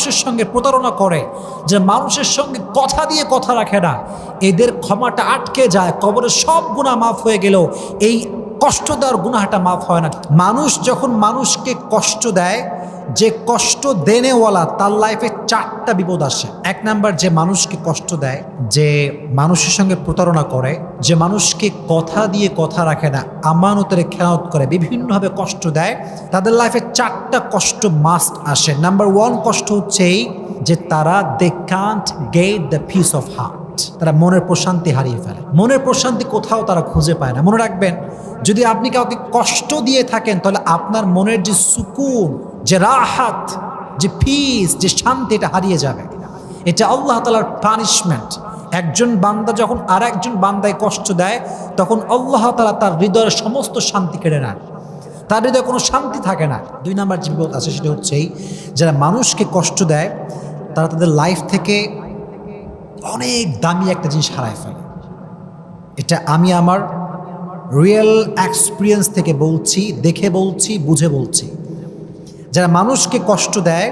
মানুষের সঙ্গে প্রতারণা করে, যে মানুষের সঙ্গে কথা দিয়ে কথা রাখে না, এদের ক্ষমাটা আটকে যায়। কবরের সব গুনাহ মাফ হয়ে গেলেও এই কষ্ট দেওয়ার গুনাহটা মাফ হয় না। মানুষ যখন মানুষকে কষ্ট দেয়, যে কষ্ট দেনেওয়ালা তার লাইফে 4টা বিপদ আসে। 1 নাম্বার, যে মানুষকে কষ্ট দেয়, যে মানুষের সঙ্গে প্রতারণা করে, যে মানুষকে কথা দিয়ে কথা রাখে না, আমানতের খেয়ানত করে, বিভিন্নভাবে কষ্ট দেয়, তাদের লাইফে 4টা কষ্ট মাস্ট আসে। নাম্বার 1 কষ্ট হচ্ছে এই যে তারা they can't get the peace of heart, তারা মনের প্রশান্তি হারিয়ে ফেলে। মনের প্রশান্তি কোথাও তারা খুঁজে পায় না। মনে রাখবেন, যদি আপনি কাউকে কষ্ট দিয়ে থাকেন তাহলে আপনার মনের যে সুকুন, যে রাহাত, যে পিস, যে শান্তি, এটা হারিয়ে যাবে। এটা আল্লাহ তাআলার পানিশমেন্ট। একজন বান্দা যখন আর একজন বান্দায় কষ্ট দেয়, তখন আল্লাহ তাআলা তার হৃদয়ের সমস্ত শান্তি কেড়ে নেন, তার হৃদয়ে কোনো শান্তি থাকে না। 2 নাম্বার যে বিপদ আছে সেটা হচ্ছে এই, যারা মানুষকে কষ্ট দেয় তারা তাদের লাইফ থেকে অনেক দামি একটা জিনিস হারায় ফেলে। এটা আমি আমার রিয়েল এক্সপিরিয়েন্স থেকে বলছি, দেখে বলছি, বুঝে বলছি। যারা মানুষকে কষ্ট দেয়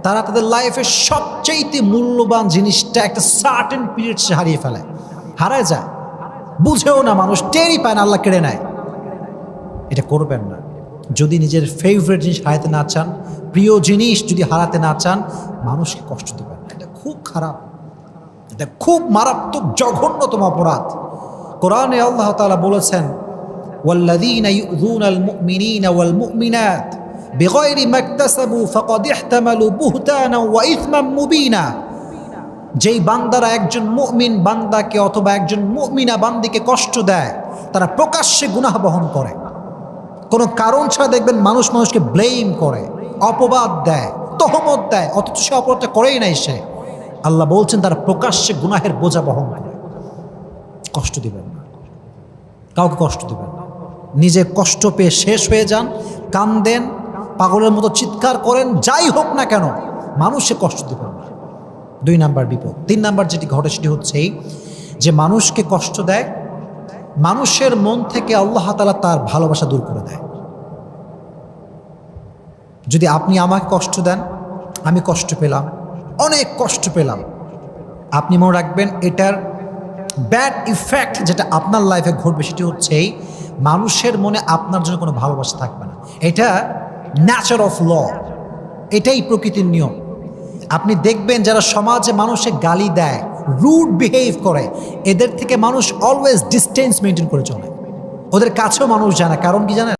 তারা তাদের লাইফের সবচেয়ে মূল্যবান জিনিসটা একটা সার্টেন পিরিয়ড সে হারিয়ে ফেলে, হারায় যায়, বুঝেও না, মানুষ টেরই পায় না, আল্লাহ কেড়ে নেয়। এটা করবেন না। যদি নিজের ফেভারিট জিনিস হারাতে না চান, প্রিয় জিনিস যদি হারাতে না চান, মানুষকে কষ্ট দেবেন না। এটা খুব খারাপ, এটা খুব মারাত্মক জঘন্যতম অপরাধ। কোরআনে আল্লাহ তাআলা বলেছেন, ওয়াল্লাযীনা ইউযুনাল মুমিনিনা ওয়াল মুমিনাত বিগাইরি মাকতাসাবু ফাকাদ ইহতামালু বুহতানা ওয়া ইসমান মুবিনা। যেই বান্দারা একজন মুমিন বান্দাকে অথবা একজন মুমিনা বান্দিকে কষ্ট দেয়, তারা প্রকাশ্যে গুনাহ বহন করে। কোনো কারণ ছাড়া দেখবেন মানুষ মানুষকে ব্লেম করে, অপবাদ দেয়, তহমত দেয়, অথচ সে অপরাধটা করেই নাই সে। আল্লাহ বলছেন তারা প্রকাশ্যে গুনাহের বোঝা বহন করে। কষ্ট দিবেন না, কাউকে কষ্ট দিবেন না। নিজে কষ্ট পেয়ে শেষ হয়ে যান, কান্দেন, পাগলের মতো চিৎকার করেন, যাই হোক না কেন, মানুষে কষ্ট দিবেন না। 2 নাম্বার বিপদ। 3 নাম্বার যেটি ঘটে সেটি হচ্ছে এই, যে মানুষকে কষ্ট দেয়, মানুষের মন থেকে আল্লাহ তাআলা তার ভালোবাসা দূর করে দেয়। যদি আপনি আমাকে কষ্ট দেন, আমি কষ্ট পেলাম, অনেক কষ্ট পেলাম, আপনি মনে রাখবেন এটার ব্যাড ইফেক্ট যেটা আপনার লাইফে ঘটবে সেটি হচ্ছে এই, মানুষের মনে আপনার জন্য কোনো ভালোবাসা থাকবে না। এটা ন্যাচার অফ ল, এটাই প্রকৃতির নিয়ম। আপনি দেখবেন যারা সমাজে মানুষে গালি দেয়, রুড বিহেভ করে, এদের থেকে মানুষ অলওয়েজ ডিস্টেন্স মেনটেন করে চলে। ওদের কাছেও মানুষ যায় না। কারণ কি জানেন?